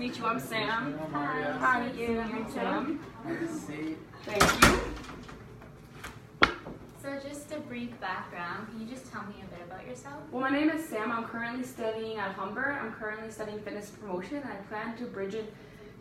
meet you. I'm Sam. Hi. How are you? I'm Sam. Thank you. So just a brief background, can you just tell me a bit about yourself? Well, my name is Sam. I'm currently studying at Humber. I'm currently studying fitness promotion, and I plan to bridge it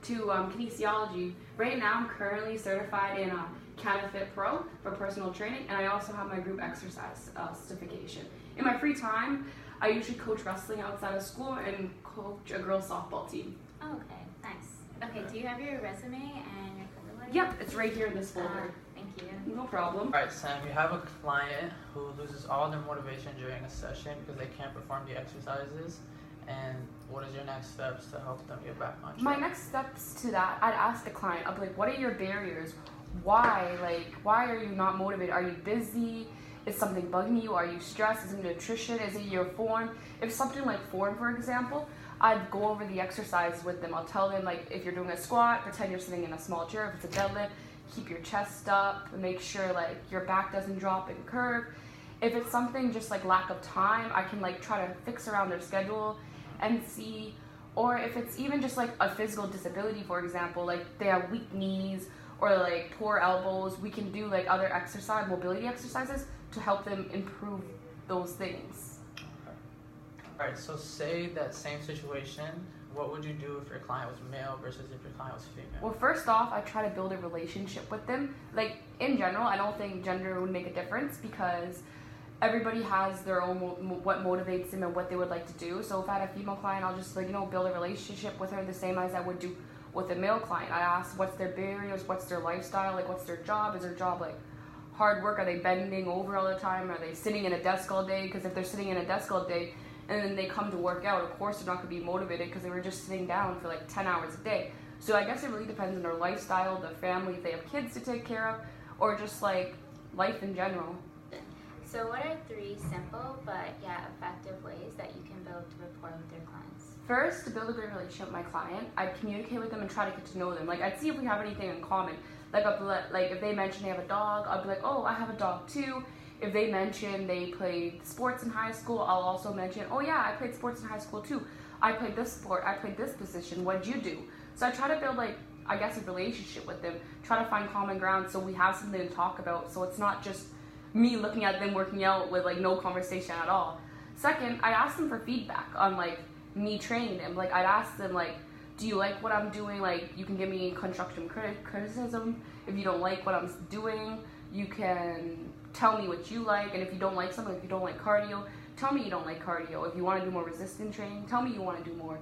to kinesiology. Right now, I'm currently certified in CanadaFit Pro for personal training, and I also have my group exercise certification. In my free time, I usually coach wrestling outside of school and coach a girls softball team. Oh, okay, nice. Okay, do you have your resume and your cover letter? Yep, it's right here in this folder. Thank you. No problem. Alright, Sam, you have a client who loses all their motivation during a session because they can't perform the exercises. And what is your next steps to help them get back on track? My next steps to that, I'd ask the client, I'd be like, what are your barriers? Why are you not motivated? Are you busy? Is something bugging you? Are you stressed? Is it nutrition? Is it your form? If something like form, for example, I'd go over the exercise with them. I'll tell them, like, if you're doing a squat, pretend you're sitting in a small chair. If it's a deadlift, keep your chest up, make sure like your back doesn't drop and curve. If it's something just like lack of time, I can like try to fix around their schedule and see. Or if it's even just like a physical disability, for example, like they have weak knees or like poor elbows, we can do like other exercise, mobility exercises to help them improve those things. Okay. Alright, so say that same situation, what would you do if your client was male versus if your client was female? Well, first off, I try to build a relationship with them. Like, in general, I don't think gender would make a difference because everybody has their own, what motivates them and what they would like to do. So if I had a female client, I'll just, like, build a relationship with her the same as I would do with a male client. I ask what's their barriers, what's their lifestyle, like, what's their job? Is their job, like, hard work? Are they bending over all the time? Are they sitting in a desk all day? Because if they're sitting in a desk all day, and then they come to work out, of course they're not going to be motivated because they were just sitting down for like 10 hours a day. So I guess it really depends on their lifestyle, their family, if they have kids to take care of, or just like life in general. So what are 3 simple but effective ways that you can build rapport with your clients? First, to build a great relationship with my client, I'd communicate with them and try to get to know them. Like, I'd see if we have anything in common. Like, if they mention they have a dog, I'll be like, oh, I have a dog too. If they mention they played sports in high school, I'll also mention, oh yeah, I played sports in high school too. I played this sport, I played this position, what'd you do? So I try to build like, I guess, a relationship with them, try to find common ground so we have something to talk about, so it's not just me looking at them working out with like no conversation at all. Second, I ask them for feedback on like me training them. Like, I'd ask them like, do you like what I'm doing? Like, you can give me constructive criticism. If you don't like what I'm doing, you can tell me what you like, and if you don't like something, if you don't like cardio, tell me you don't like cardio. If you want to do more resistance training, tell me you want to do more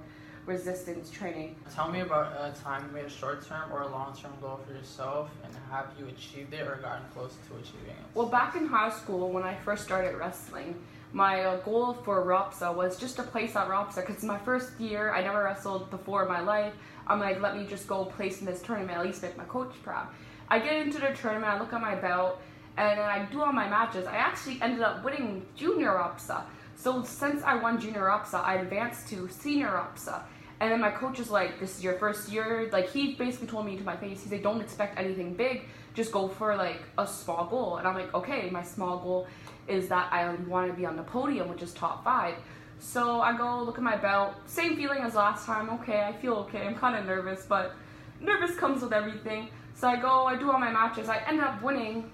resistance training. Tell me about a time you made a short-term or a long-term goal for yourself, and have you achieved it or gotten close to achieving it? Well, back in high school, when I first started wrestling, my goal for ROPSA was just to place at ROPSA, because my first year, I never wrestled before in my life. I'm like, let me just go place in this tournament, at least make my coach proud. I get into the tournament, I look at my belt, and then I do all my matches. I actually ended up winning junior ROPSA. So since I won junior ROPSA, I advanced to senior ROPSA. And then my coach is like, this is your first year. Like, he basically told me to my face, he's like, don't expect anything big, just go for like a small goal. And I'm like, okay, my small goal is that I want to be on the podium, which is top 5. So I go look at my belt, same feeling as last time. Okay, I feel okay, I'm kind of nervous, but nervous comes with everything. So I go, I do all my matches. I end up winning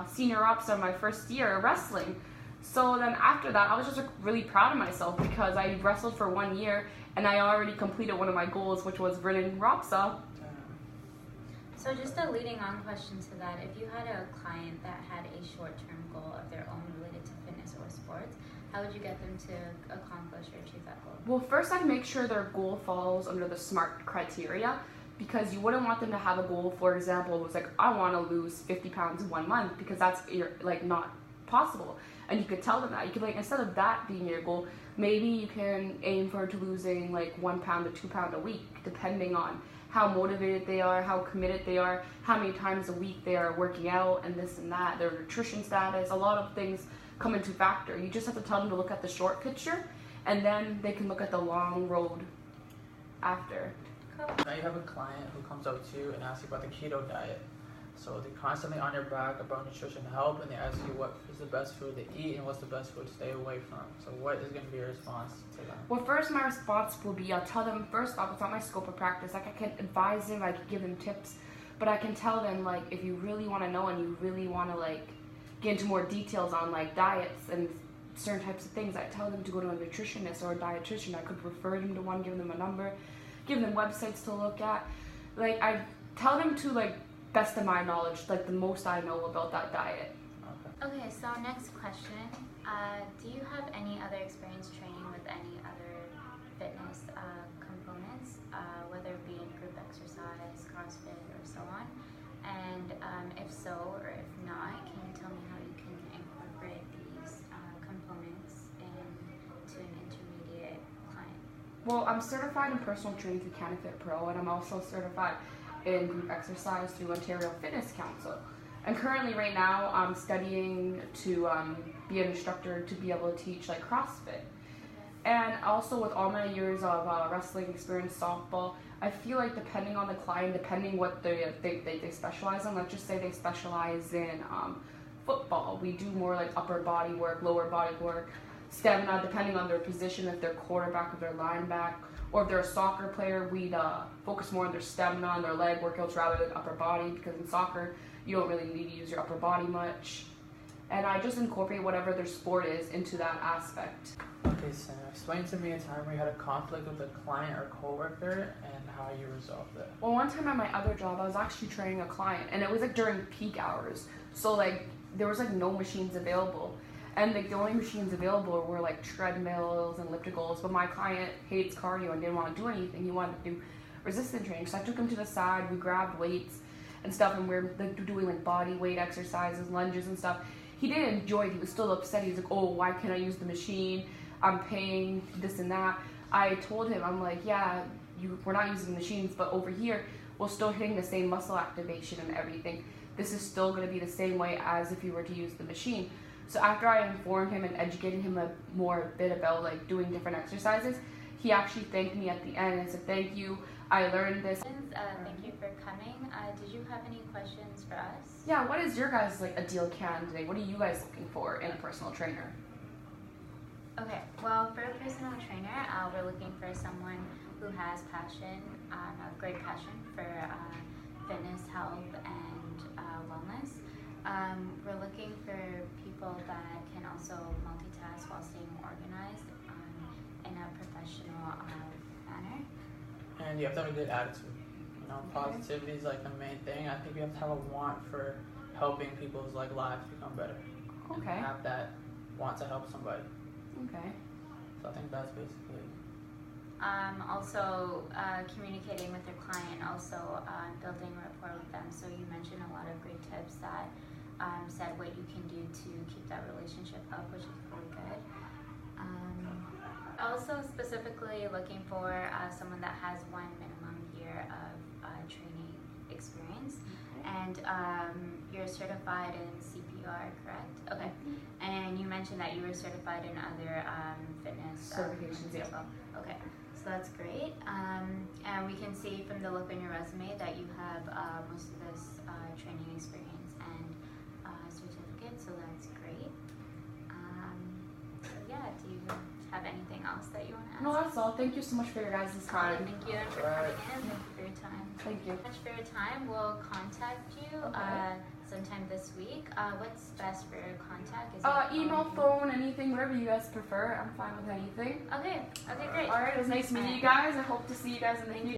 senior ROPSA my first year of wrestling. So then after that, I was just like, really proud of myself because I wrestled for 1 year and I already completed one of my goals, which was winning ROPSA. So just a leading on question to that, if you had a client that had a short-term goal of their own related to fitness or sports, how would you get them to accomplish or achieve that goal? Well, first I'd make sure their goal falls under the SMART criteria, because you wouldn't want them to have a goal, for example, it was like, I want to lose 50 pounds in 1 month, because that's like not possible. And you could tell them that. You could, like, instead of that being your goal, maybe you can aim for to losing like 1 pound to 2 pounds a week, depending on how motivated they are, how committed they are, how many times a week they are working out, and this and that, their nutrition status. A lot of things come into factor. You just have to tell them to look at the short picture, and then they can look at the long road after. Now you have a client who comes up to you and asks you about the keto diet. So they're constantly on your back about nutrition help, and they ask you what is the best food to eat and what's the best food to stay away from. So what is going to be your response to them? Well, first my response will be I'll tell them first off it's not my scope of practice. Like I can advise them, I can give them tips, but I can tell them like if you really want to know and you really want to like get into more details on like diets and certain types of things, I tell them to go to a nutritionist or a dietitian. I could refer them to one, give them a number, give them websites to look at. Like I tell them to like best of my knowledge, like the most I know about that diet. Okay, so next question. Do you have any other experience training with any other fitness components, whether it be in group exercise, CrossFit, or so on? And if so, or if not, can you tell me how you can incorporate these components into an intermediate client? Well, I'm certified in personal training through CanFit Pro, and I'm also certified in group exercise through Ontario Fitness Council. And currently, right now, I'm studying to be an instructor to be able to teach like CrossFit. And also, with all my years of wrestling experience, softball, I feel like depending on the client, depending what they specialize in, let's just say they specialize in football, we do more like upper body work, lower body work, stamina, depending on their position, if they're quarterback, if they're linebacker, or if they're a soccer player, we'd focus more on their stamina and their leg workouts rather than upper body, because in soccer, you don't really need to use your upper body much. And I just incorporate whatever their sport is into that aspect. Okay, so explain to me a time where you had a conflict with a client or coworker and how you resolved it. Well, one time at my other job, I was actually training a client, and it was like during peak hours. So like there was like no machines available. And like the only machines available were like treadmills and ellipticals, but my client hates cardio and didn't want to do anything. He wanted to do resistance training. So I took him to the side, we grabbed weights and stuff, and we were like doing like body weight exercises, lunges and stuff. He didn't enjoy it, he was still upset. He's like, oh, why can't I use the machine? I'm paying this and that. I told him, I'm like, yeah, we're not using machines, but over here, we're still hitting the same muscle activation and everything. This is still gonna be the same way as if you were to use the machine. So after I informed him and educated him a bit about like doing different exercises, he actually thanked me at the end and said, thank you, I learned this. Thank you for coming. Did you have any questions for us? Yeah, what is your guys' like ideal candidate? What are you guys looking for in a personal trainer? Okay, well, for a personal trainer, we're looking for someone who has passion, a great passion for fitness, health, and wellness. We're looking for people that can also multitask while staying organized in a professional manner. And you have to have a good attitude. You know, positivity is like the main thing. I think you have to have a want for helping people's like lives become better. Okay. And have that want to help somebody. Okay. So I think that's basically it. Also communicating with your client, also building rapport with them. So you mentioned a lot of great tips that said what you can do to keep that relationship up, which is really good. Also specifically looking for someone that has one minimum year of training experience. And you're certified in CPR, correct? Okay. And you mentioned that you were certified in other fitness certifications as well. Okay, so that's great. And we can see from the look on your resume that you have most of this training experience and certificate, so that's great. So yeah, do you have anything else that you want to ask? No, that's all. Thank you so much for your guys' time. Thank you for coming in. Thank you for your time. Thank you. Much for your time. We'll contact you sometime this week. What's best for your contact? Is it Email, phone, anything, whatever you guys prefer. I'm fine with anything. Okay. Okay, great. All right, it was nice meeting you guys. I hope to see you guys in the future.